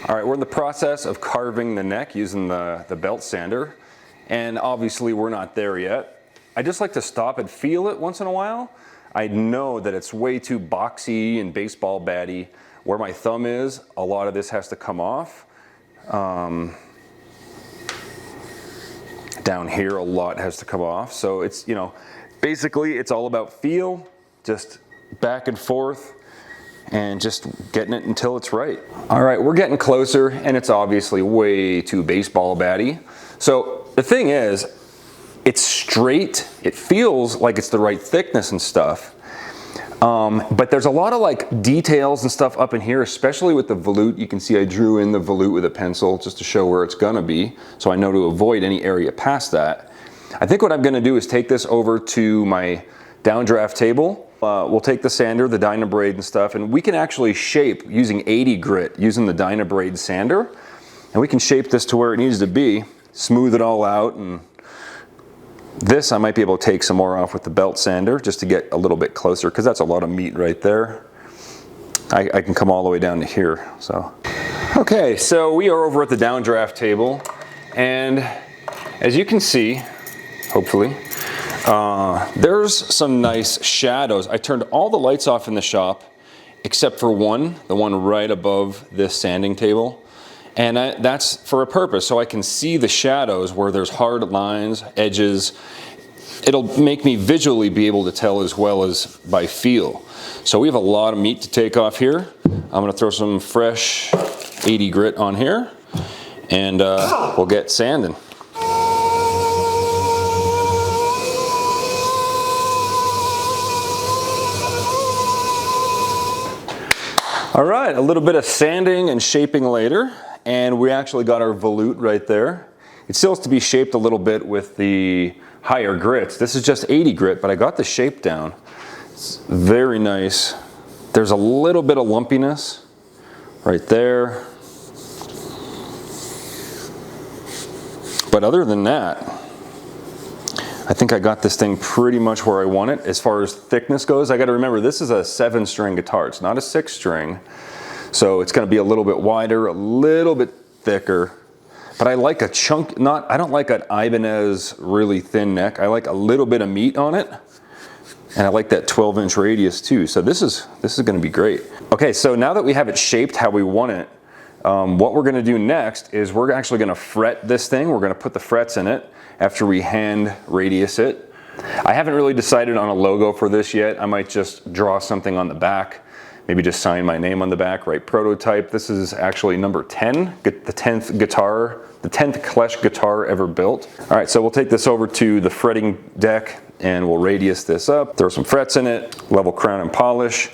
All right, we're in the process of carving the neck using the belt sander, and obviously we're not there yet. I just like to stop and feel it once in a while. I know that it's way too boxy and baseball batty. Where my thumb is, a lot of this has to come off. Down here, a lot has to come off. So it's, you know, basically it's all about feel, just back and forth, and just getting it until it's right. All right, we're getting closer, and it's obviously way too baseball batty. So the thing is, it's straight, it feels like it's the right thickness and stuff, but there's a lot of like details and stuff up in here, especially with the volute. You can see I drew in the volute with a pencil just to show where it's gonna be, so I know to avoid any area past that. I think what I'm gonna do is take this over to my downdraft table. We'll take the sander, the Dynabrade and stuff, and we can actually shape using 80 grit, using the Dynabrade sander, and we can shape this to where it needs to be, smooth it all out, and this I might be able to take some more off with the belt sander just to get a little bit closer, because that's a lot of meat right there. I can come all the way down to here. So, okay, so we are over at the downdraft table, and as you can see, hopefully, there's some nice shadows. I turned all the lights off in the shop except for one, the one right above this sanding table. And that's for a purpose, so I can see the shadows where there's hard lines, edges. It'll make me visually be able to tell as well as by feel. So we have a lot of meat to take off here. I'm gonna throw some fresh 80 grit on here, and we'll get sanding. All right, a little bit of sanding and shaping later, and we actually got our volute right there. It still has to be shaped a little bit with the higher grits. This is just 80 grit, but I got the shape down. It's very nice. There's a little bit of lumpiness right there. But other than that, I think I got this thing pretty much where I want it. As far as thickness goes, I gotta remember this is a 7-string guitar. It's not a 6-string. So it's gonna be a little bit wider, a little bit thicker. But I like a chunk, I don't like an Ibanez really thin neck. I like a little bit of meat on it. And I like that 12-inch radius too. So this is gonna be great. Okay, so now that we have it shaped how we want it, what we're gonna do next is we're actually gonna fret this thing. We're gonna put the frets in it after we hand radius it. I haven't really decided on a logo for this yet. I might just draw something on the back, maybe just sign my name on the back, write prototype. This is actually number 10, the 10th Klesh guitar ever built. All right, so we'll take this over to the fretting deck and we'll radius this up, throw some frets in it, level crown and polish,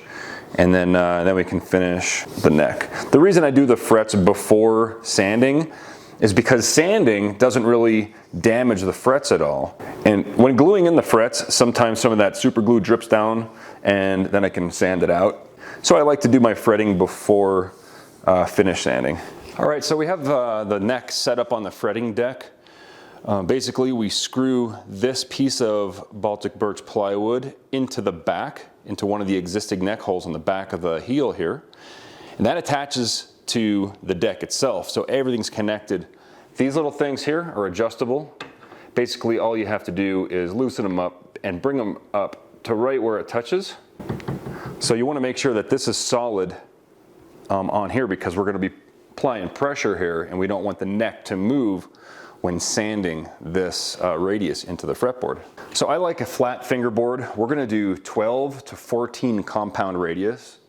and then we can finish the neck. The reason I do the frets before sanding is because sanding doesn't really damage the frets at all. And when gluing in the frets, sometimes some of that super glue drips down and then I can sand it out. So I like to do my fretting before finish sanding. All right, so we have the neck set up on the fretting deck. Basically, we screw this piece of Baltic birch plywood into the back, into one of the existing neck holes on the back of the heel here. And that attaches to the deck itself, so everything's connected. These little things here are adjustable. Basically, all you have to do is loosen them up and bring them up to right where it touches. So you want to make sure that this is solid on here, because we're going to be applying pressure here and we don't want the neck to move when sanding this radius into the fretboard. So I like a flat fingerboard. We're going to do 12 to 14 compound radius.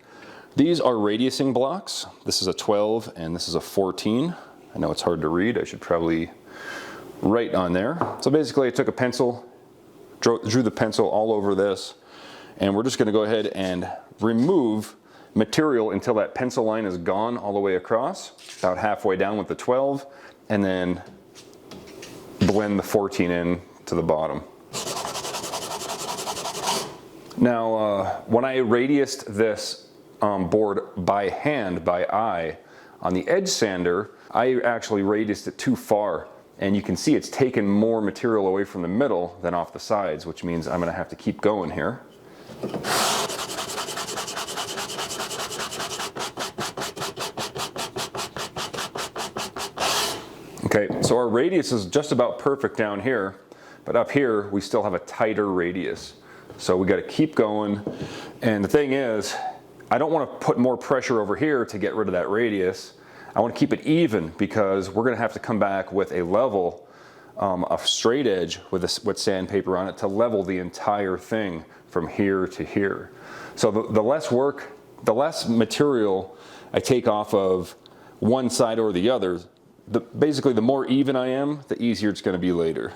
These are radiusing blocks. This is a 12 and this is a 14. I know it's hard to read. I should probably write on there. So basically I took a pencil, drew the pencil all over this, and we're just gonna go ahead and remove material until that pencil line is gone all the way across, about halfway down with the 12, and then blend the 14 in to the bottom. Now, when I radiused this board by hand, by eye, on the edge sander, I actually radiused it too far, and you can see it's taken more material away from the middle than off the sides, which means I'm gonna have to keep going here. Okay, so our radius is just about perfect down here, but up here we still have a tighter radius. So we got to keep going. And the thing is, I don't want to put more pressure over here to get rid of that radius. I want to keep it even because we're going to have to come back with a level, a straight edge with sandpaper on it to level the entire thing from here to here. So the less work, the less material I take off of one side or the other, basically the more even I am, the easier it's going to be later.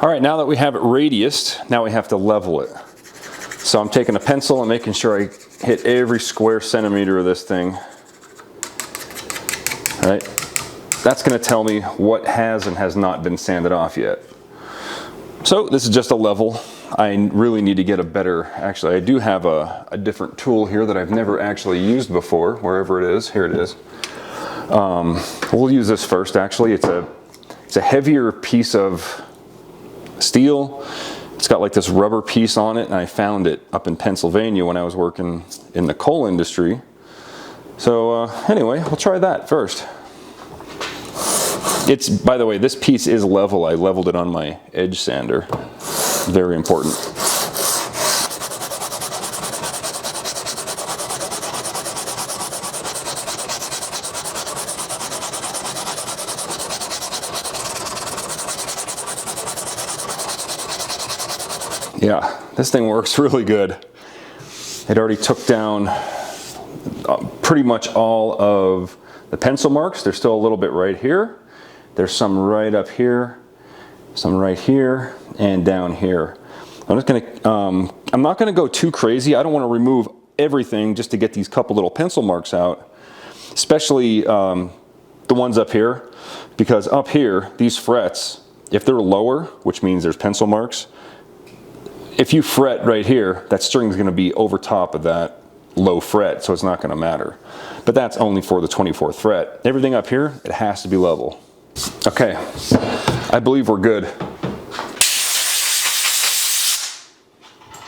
All right, now that we have it radiused, now we have to level it. So I'm taking a pencil and making sure I hit every square centimeter of this thing. All right, that's going to tell me what has and has not been sanded off yet. So this is just a level. I really need to get a better, actually I do have a different tool here that I've never actually used before, wherever it is. Here it is. We'll use this first actually. It's a heavier piece of steel. It's got like this rubber piece on it, and I found it up in Pennsylvania when I was working in the coal industry. So anyway, we'll try that first. It's, by the way, this piece is level. I leveled it on my edge sander. Very important. Yeah, this thing works really good. It already took down pretty much all of the pencil marks. There's still a little bit right here. There's some right up here, some right here, and down here. I'm not gonna go too crazy. I don't want to remove everything just to get these couple little pencil marks out, especially the ones up here, because up here, these frets, if they're lower, which means there's pencil marks, if you fret right here, that string is going to be over top of that low fret, so it's not going to matter. But that's only for the 24th fret. Everything up here, it has to be level. Okay, I believe we're good.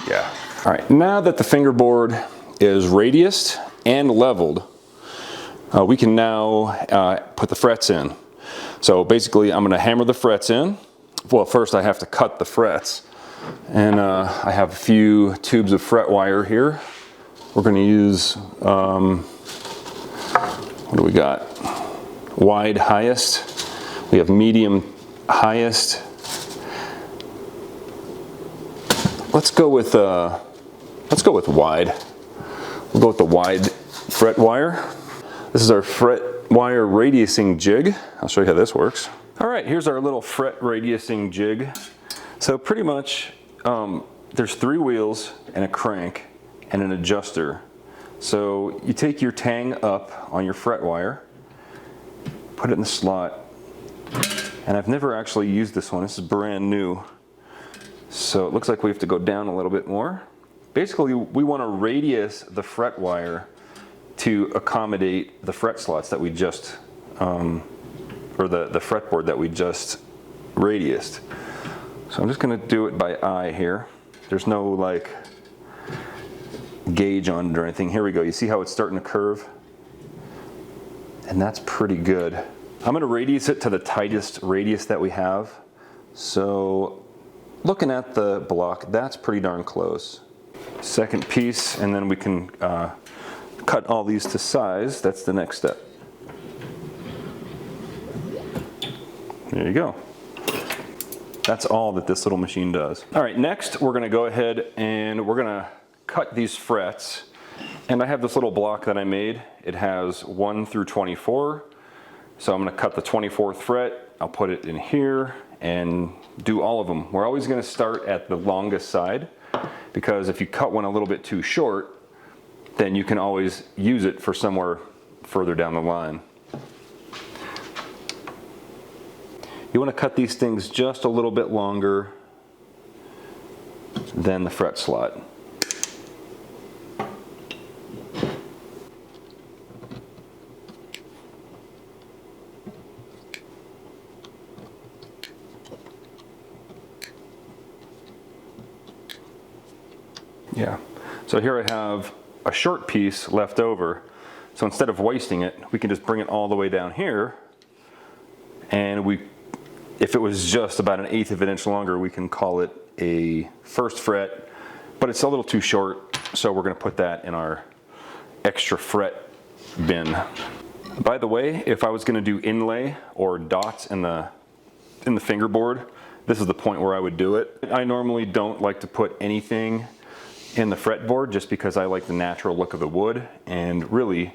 Yeah. All right, now that the fingerboard is radiused and leveled, we can now put the frets in. So basically, I'm going to hammer the frets in. Well, first I have to cut the frets. And I have a few tubes of fret wire here. We're going to use, what do we got? Wide highest. We have medium highest. Let's go with wide. We'll go with the wide fret wire. This is our fret wire radiusing jig. I'll show you how this works. All right, here's our little fret radiusing jig. So pretty much, there's 3 wheels and a crank and an adjuster. So you take your tang up on your fret wire, put it in the slot, and I've never actually used this one. This is brand new. So it looks like we have to go down a little bit more. Basically, we want to radius the fret wire to accommodate the fret slots that we just, or the fretboard that we just radiused. So I'm just going to do it by eye here. There's no like gauge on it or anything. Here we go. You see how it's starting to curve? And that's pretty good. I'm going to radius it to the tightest radius that we have. So looking at the block, that's pretty darn close. Second piece, and then we can cut all these to size. That's the next step. There you go. That's all that this little machine does. All right, next we're gonna go ahead and we're gonna cut these frets. And I have this little block that I made. It has 1 through 24. So I'm gonna cut the 24th fret. I'll put it in here and do all of them. We're always gonna start at the longest side, because if you cut one a little bit too short, then you can always use it for somewhere further down the line. You want to cut these things just a little bit longer than the fret slot. Yeah, so here I have a short piece left over. So instead of wasting it, we can just bring it all the way down here, and if it was just about 1/8 of an inch longer, we can call it a first fret, but it's a little too short, so we're going to put that in our extra fret bin. By the way, if I was going to do inlay or dots in the fingerboard, this is the point where I would do it. I normally don't like to put anything in the fretboard just because I like the natural look of the wood, and really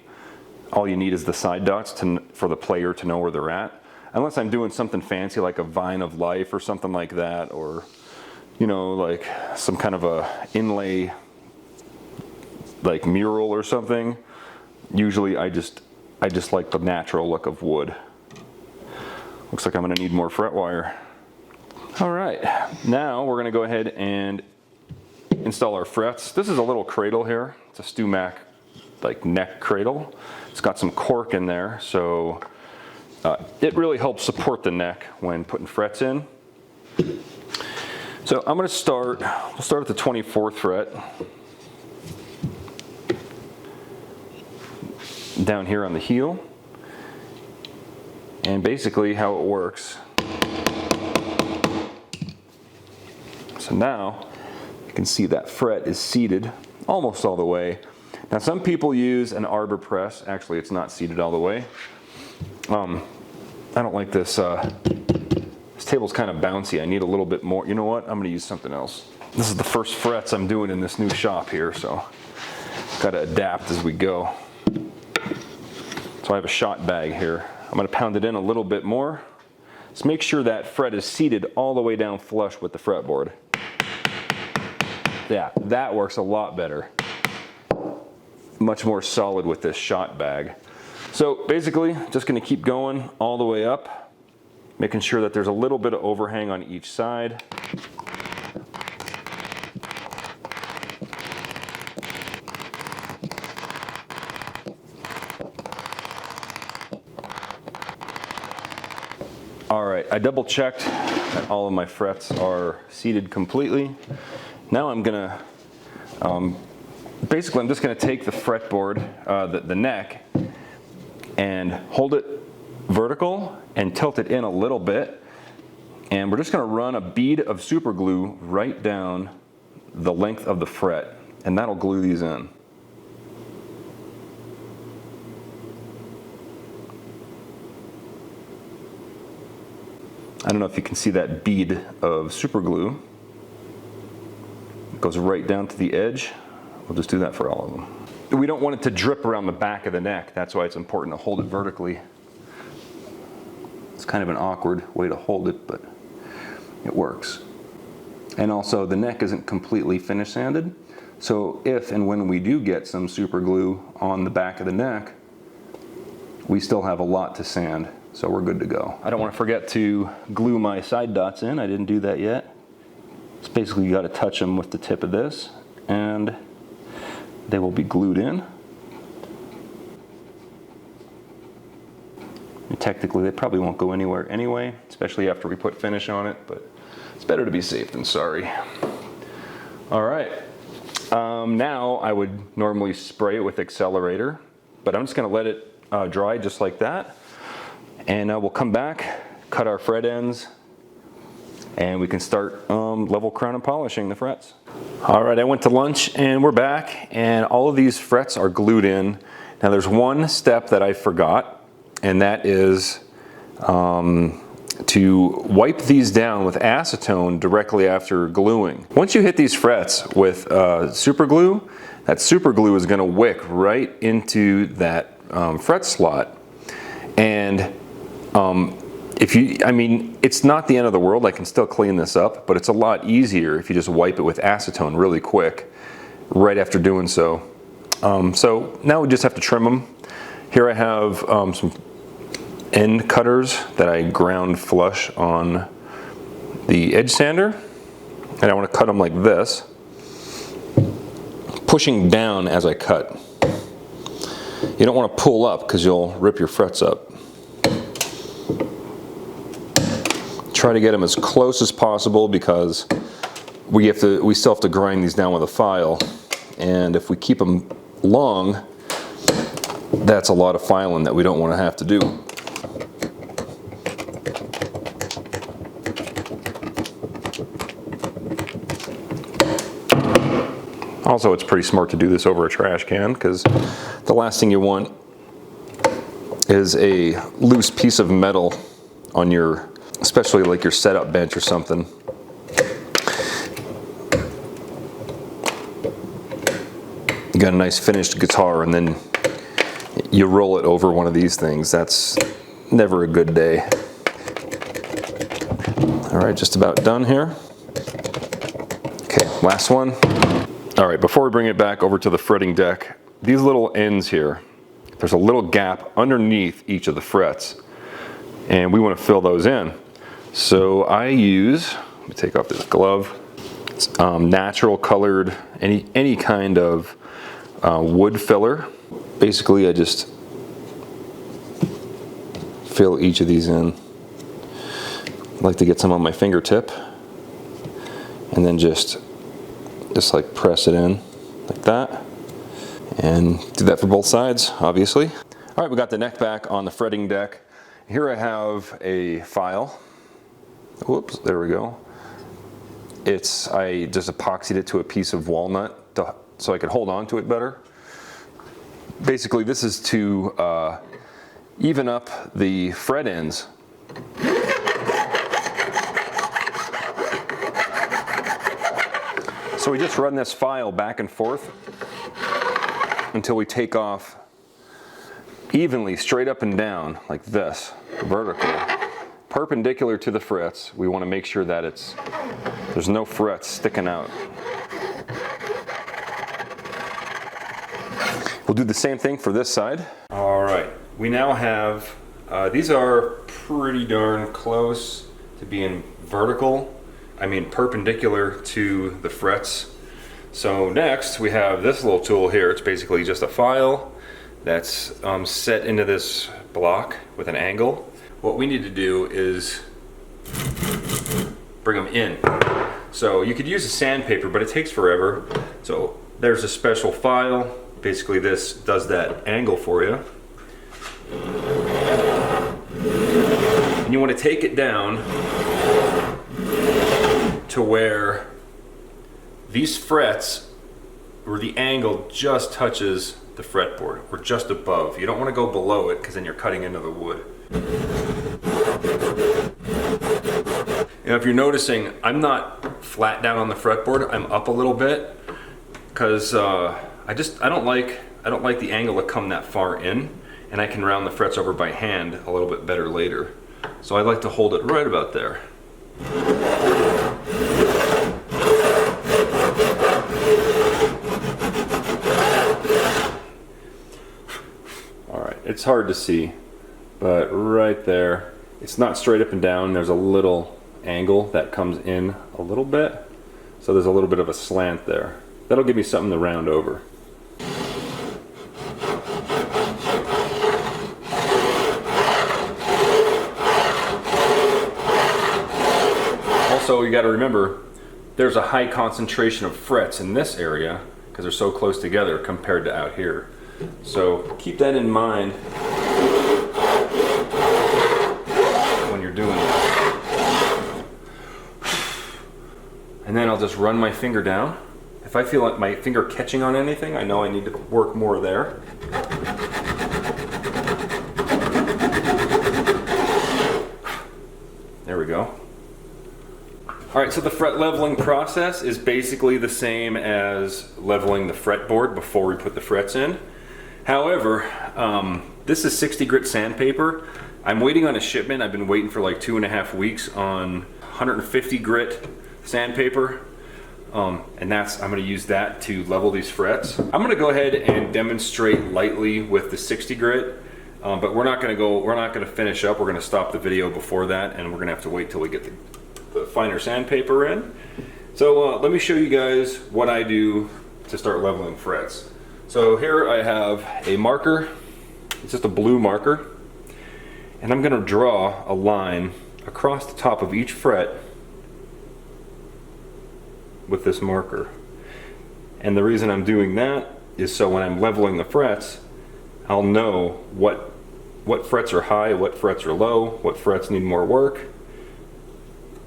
all you need is the side dots for the player to know where they're at. Unless I'm doing something fancy like a vine of life or something like that, or you know, like some kind of a inlay like mural or something. Usually I just like the natural look of wood. Looks like I'm going to need more fret wire. All right, now we're going to go ahead and install our frets. This is a little cradle here. It's a StewMac like neck cradle. It's got some cork in there, so it really helps support the neck when putting frets in. So I'm going to we'll start at the 24th fret. Down here on the heel. And basically how it works. So now you can see that fret is seated almost all the way. Now some people use an arbor press. Actually, it's not seated all the way. I don't like this. This table's kind of bouncy. I need a little bit more. You know what? I'm going to use something else. This is the first frets I'm doing in this new shop here, so got to adapt as we go. So I have a shot bag here. I'm going to pound it in a little bit more. Just make sure that fret is seated all the way down flush with the fretboard. Yeah, that works a lot better. Much more solid with this shot bag. So basically, just going to keep going all the way up, making sure that there's a little bit of overhang on each side. All right, I double checked that all of my frets are seated completely. Now I'm gonna, basically I'm just gonna take the fretboard, the neck, and hold it vertical and tilt it in a little bit. And we're just gonna run a bead of super glue right down the length of the fret, and that'll glue these in. I don't know if you can see that bead of super glue. It goes right down to the edge. We'll just do that for all of them. We don't want it to drip around the back of the neck. That's why it's important to hold it vertically. It's kind of an awkward way to hold it, but it works. And also the neck isn't completely finish sanded. So if and when we do get some super glue on the back of the neck, we still have a lot to sand. So we're good to go. I don't want to forget to glue my side dots in. I didn't do that yet. It's basically you got to touch them with the tip of this and they will be glued in. And technically they probably won't go anywhere anyway, especially after we put finish on it, but it's better to be safe than sorry. All right, now I would normally spray it with accelerator, but I'm just going to let it dry just like that. And we'll come back, cut our fret ends, and we can start level crown and polishing the frets. All right, I went to lunch and we're back, and all of these frets are glued in. Now there's one step that I forgot, and that is to wipe these down with acetone directly after gluing. Once you hit these frets with super glue, that super glue is gonna wick right into that fret slot. And it's not the end of the world. I can still clean this up, but it's a lot easier if you just wipe it with acetone really quick right after doing so. So now we just have to trim them. Here I have some end cutters that I ground flush on the edge sander, and I want to cut them like this, pushing down as I cut. You don't want to pull up because you'll rip your frets up. Try to get them as close as possible because we still have to grind these down with a file, and if we keep them long, that's a lot of filing that we don't want to have to do. Also, it's pretty smart to do this over a trash can, because the last thing you want is a loose piece of metal on your, especially like your setup bench or something. You got a nice finished guitar and then you roll it over one of these things. That's never a good day. All right, just about done here. Okay, last one. All right, before we bring it back over to the fretting deck, these little ends here, there's a little gap underneath each of the frets, and we want to fill those in. So I use, let me take off this glove, natural colored, any kind of wood filler. Basically, I just fill each of these in. I like to get some on my fingertip, and then just like press it in like that, and do that for both sides, obviously. All right, we got the neck back on the fretting deck. Here I have a file. Whoops, there we go. I just epoxied it to a piece of walnut so I could hold on to it better. Basically, this is to even up the fret ends. So we just run this file back and forth until we take off evenly, straight up and down, like this, vertical, perpendicular to the frets. We want to make sure that there's no frets sticking out. We'll do the same thing for this side. All right, we now have, these are pretty darn close to being vertical. I mean perpendicular to the frets. So next we have this little tool here. It's basically just a file that's set into this block with an angle. What we need to do is bring them in. So you could use a sandpaper, but it takes forever. So there's a special file. Basically this does that angle for you. And you want to take it down to where these frets, where the angle just touches the fretboard, or just above. You don't want to go below it, because then you're cutting into the wood. You know, if you're noticing, I'm not flat down on the fretboard, I'm up a little bit, because I don't like the angle to come that far in, and I can round the frets over by hand a little bit better later. So I like to hold it right about there. Alright, it's hard to see, but right there, it's not straight up and down. There's a little angle that comes in a little bit, so there's a little bit of a slant there. That'll give me something to round over. Also, you got to remember, there's a high concentration of frets in this area because they're so close together compared to out here. So keep that in mind when you're doing it. And then I'll just run my finger down. If I feel like my finger catching on anything, I know I need to work more there. There we go. All right, so the fret leveling process is basically the same as leveling the fretboard before we put the frets in. However, this is 60 grit sandpaper. I'm waiting on a shipment. I've been waiting for like 2.5 weeks on 150 grit sandpaper. And I'm going to use that to level these frets. I'm going to go ahead and demonstrate lightly with the 60 grit, but we're not going to finish up. We're going to stop the video before that, and we're going to have to wait till we get the finer sandpaper in. So let me show you guys what I do to start leveling frets. So here I have a marker. It's just a blue marker, and I'm going to draw a line across the top of each fret with this marker. And the reason I'm doing that is so when I'm leveling the frets, I'll know what frets are high, what frets are low, what frets need more work,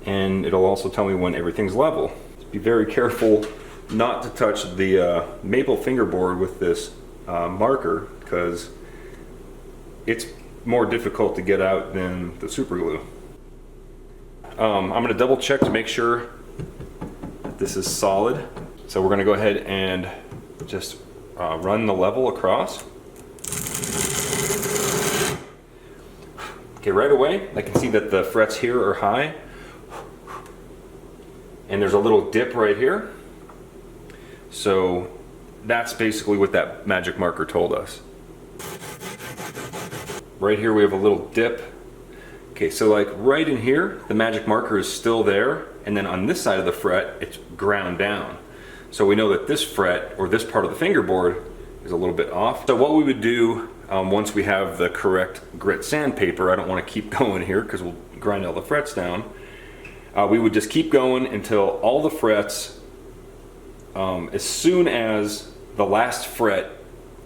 and it'll also tell me when everything's level. Be very careful not to touch the maple fingerboard with this marker, because it's more difficult to get out than the super glue. I'm going to double check to make sure that this is solid. So we're going to go ahead and just run the level across. Okay, right away I can see that the frets here are high, and there's a little dip right here. So that's basically what that magic marker told us. Right here we have a little dip. Okay, so like right in here, the magic marker is still there, and then on this side of the fret, it's ground down. So we know that this fret, or this part of the fingerboard, is a little bit off. So what we would do once we have the correct grit sandpaper, I don't want to keep going here because we'll grind all the frets down. We would just keep going until all the frets, as soon as the last fret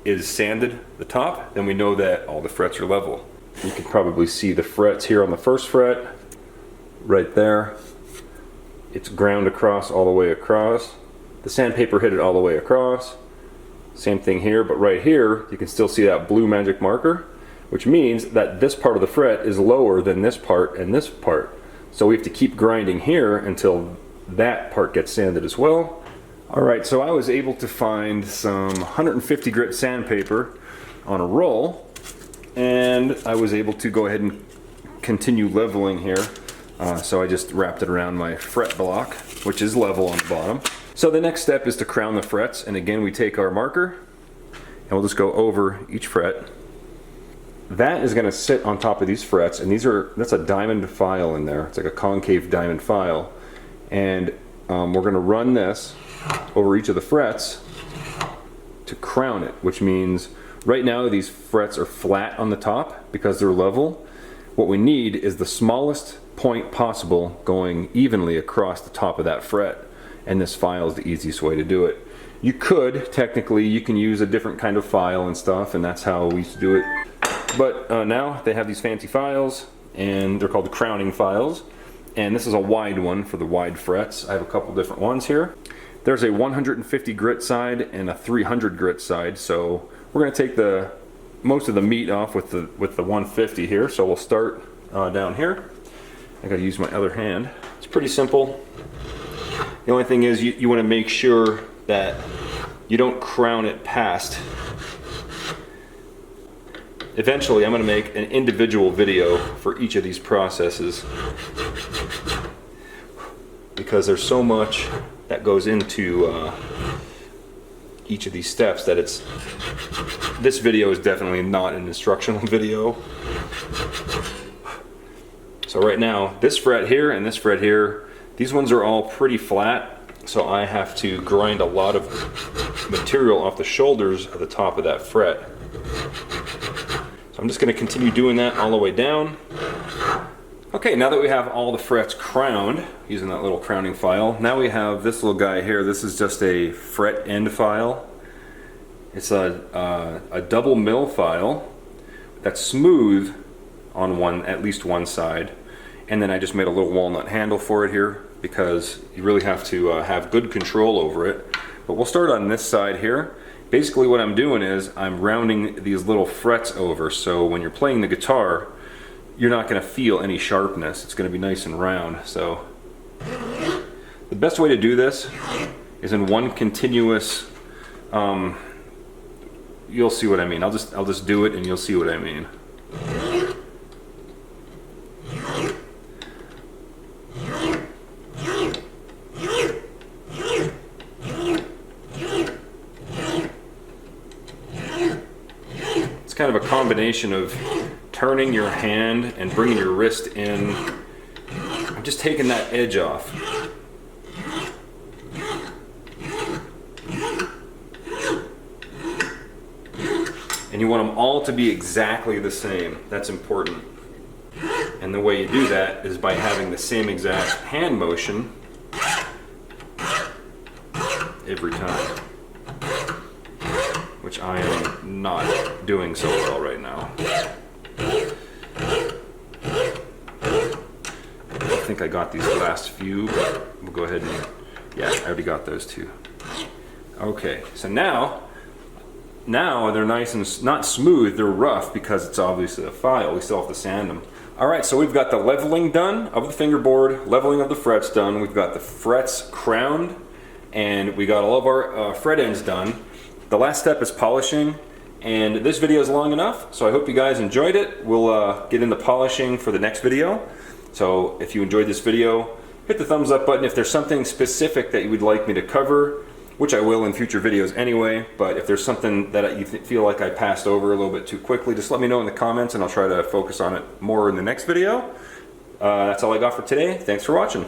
is sanded, the top, then we know that all the frets are level. You can probably see the frets here on the first fret, right there. It's ground across all the way across. The sandpaper hit it all the way across. Same thing here, but right here, you can still see that blue magic marker, which means that this part of the fret is lower than this part and this part. So we have to keep grinding here until that part gets sanded as well. Alright, so I was able to find some 150 grit sandpaper on a roll, and I was able to go ahead and continue leveling here. So I just wrapped it around my fret block, which is level on the bottom. So the next step is to crown the frets, and again we take our marker and we'll just go over each fret. That is going to sit on top of these frets, and that's a diamond file in there. It's like a concave diamond file, and we're going to run this over each of the frets to crown it, which means right now these frets are flat on the top because they're level. What we need is the smallest point possible going evenly across the top of that fret, and this file is the easiest way to do it. You could, technically, you can use a different kind of file and stuff, and that's how we used to do it. But now they have these fancy files, and they're called the crowning files. And this is a wide one for the wide frets. I have a couple different ones here. There's a 150 grit side and a 300 grit side. So we're going to take most of the meat off with the 150 here. So we'll start down here. I got to use my other hand. It's pretty simple. The only thing is you want to make sure that you don't crown it past. Eventually, I'm going to make an individual video for each of these processes because there's so much that goes into each of these steps that this video is definitely not an instructional video. So right now, this fret here and this fret here, these ones are all pretty flat, so I have to grind a lot of material off the shoulders of the top of that fret. So I'm just going to continue doing that all the way down. Okay, now that we have all the frets crowned, using that little crowning file, now we have this little guy here. This is just a fret end file. It's a double mill file that's smooth on at least one side. And then I just made a little walnut handle for it here because you really have to have good control over it. But we'll start on this side here. Basically what I'm doing is I'm rounding these little frets over, so when you're playing the guitar, you're not going to feel any sharpness. It's going to be nice and round. So the best way to do this is in one continuous, you'll see what I mean. I'll just do it and you'll see what I mean. Kind of a combination of turning your hand and bringing your wrist in. I'm just taking that edge off. And you want them all to be exactly the same. That's important. And the way you do that is by having the same exact hand motion every time. which I am not doing so well right now. I think I got these last few, but we'll go ahead and, yeah, I already got those two. Okay, so now they're nice and not smooth, they're rough because it's obviously a file. We still have to sand them. All right, so we've got the leveling done of the fingerboard, leveling of the frets done. We've got the frets crowned, and we got all of our fret ends done. The last step is polishing, and this video is long enough, so I hope you guys enjoyed it. We'll get into polishing for the next video. So if you enjoyed this video, hit the thumbs up button. If there's something specific that you would like me to cover, which I will in future videos anyway, but if there's something that you feel like I passed over a little bit too quickly, just let me know in the comments and I'll try to focus on it more in the next video. That's all I got for today. Thanks for watching.